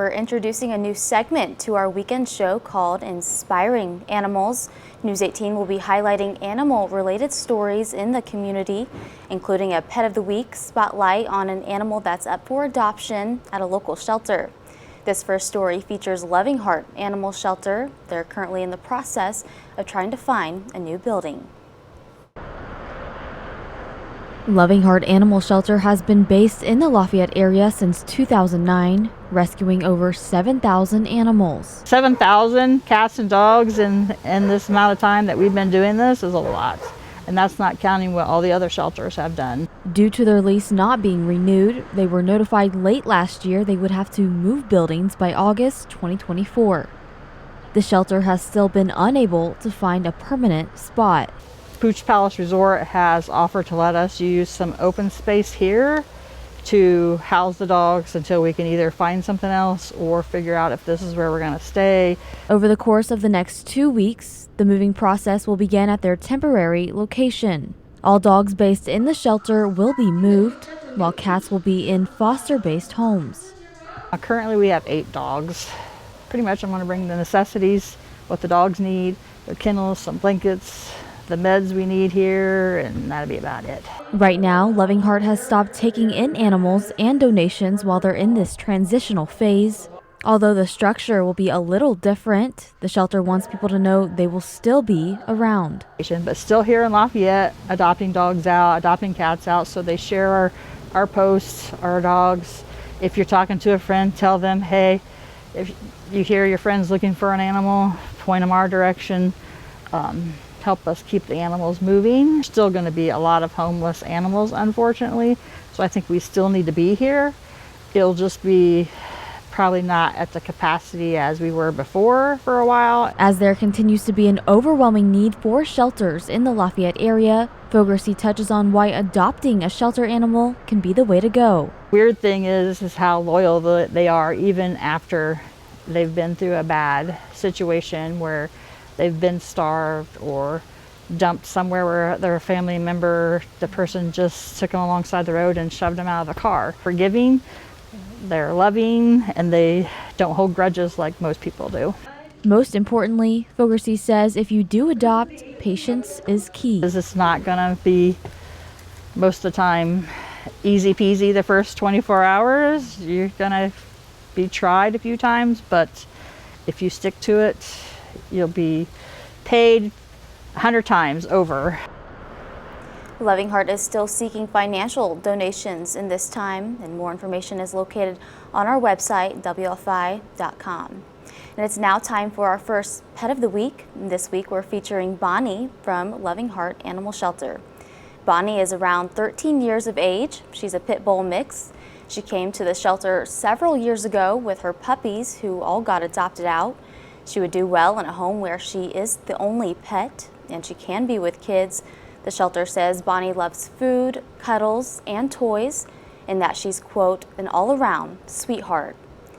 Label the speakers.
Speaker 1: We're introducing a new segment to our weekend show called Inspiring Animals. News 18 will be highlighting animal-related stories in the community, including a Pet of the Week spotlight on an animal that's up for adoption at a local shelter. This first story features Loving Heart Animal Shelter. They're currently in the process of trying to find a new building. Loving Heart Animal Shelter has been based in the Lafayette area since 2009, rescuing over 7,000 animals.
Speaker 2: 7,000 cats and dogs in this amount of time that we've been doing this is a lot. And that's not counting what all the other shelters have done.
Speaker 1: Due to their lease not being renewed, they were notified late last year they would have to move buildings by August 2024. The shelter has still been unable to find a permanent spot.
Speaker 2: Pooch Palace Resort has offered to let us use some open space here to house the dogs until we can either find something else or figure out if this is where we're going to stay.
Speaker 1: Over the course of the next 2 weeks, the moving process will begin at their temporary location. All dogs based in the shelter will be moved, while cats will be in foster-based homes.
Speaker 2: Currently we have 8 dogs. Pretty much I'm going to bring the necessities, what the dogs need, their kennels, some blankets, the meds we need here, and that'll be about it.
Speaker 1: Right now, Loving Heart has stopped taking in animals and donations while they're in this transitional phase. Although the structure will be a little different, the shelter wants people to know they will still be around.
Speaker 2: But still here in Lafayette, adopting dogs out, adopting cats out, so they share our posts, our dogs. If you're talking to a friend, tell them, hey, if you hear your friend's looking for an animal, point them our direction. Help us keep the animals moving. There's still going to be a lot of homeless animals, unfortunately, so I think we still need to be here. It'll just be probably not at the capacity as we were before for a while.
Speaker 1: As there continues to be an overwhelming need for shelters in the Lafayette area, Fogarty touches on why adopting a shelter animal can be the way to go.
Speaker 2: Weird thing is how loyal they are even after they've been through a bad situation where they've been starved or dumped somewhere where their family member, the person just took them alongside the road and shoved them out of the car. Forgiving, they're loving, and they don't hold grudges like most people do.
Speaker 1: Most importantly, Fogarty says if you do adopt, patience is key.
Speaker 2: It's not gonna be, most of the time, easy peasy the first 24 hours. You're gonna be tried a few times, but if you stick to it, you'll be paid 100 times over.
Speaker 1: Loving Heart is still seeking financial donations in this time, and more information is located on our website, WLFI.com. And it's now time for our first Pet of the Week. This week we're featuring Bonnie from Loving Heart Animal Shelter. Bonnie is around 13 years of age. She's a pit bull mix. She came to the shelter several years ago with her puppies who all got adopted out. She would do well in a home where she is the only pet, and she can be with kids. The shelter says Bonnie loves food, cuddles, and toys, and that she's, quote, an all-around sweetheart.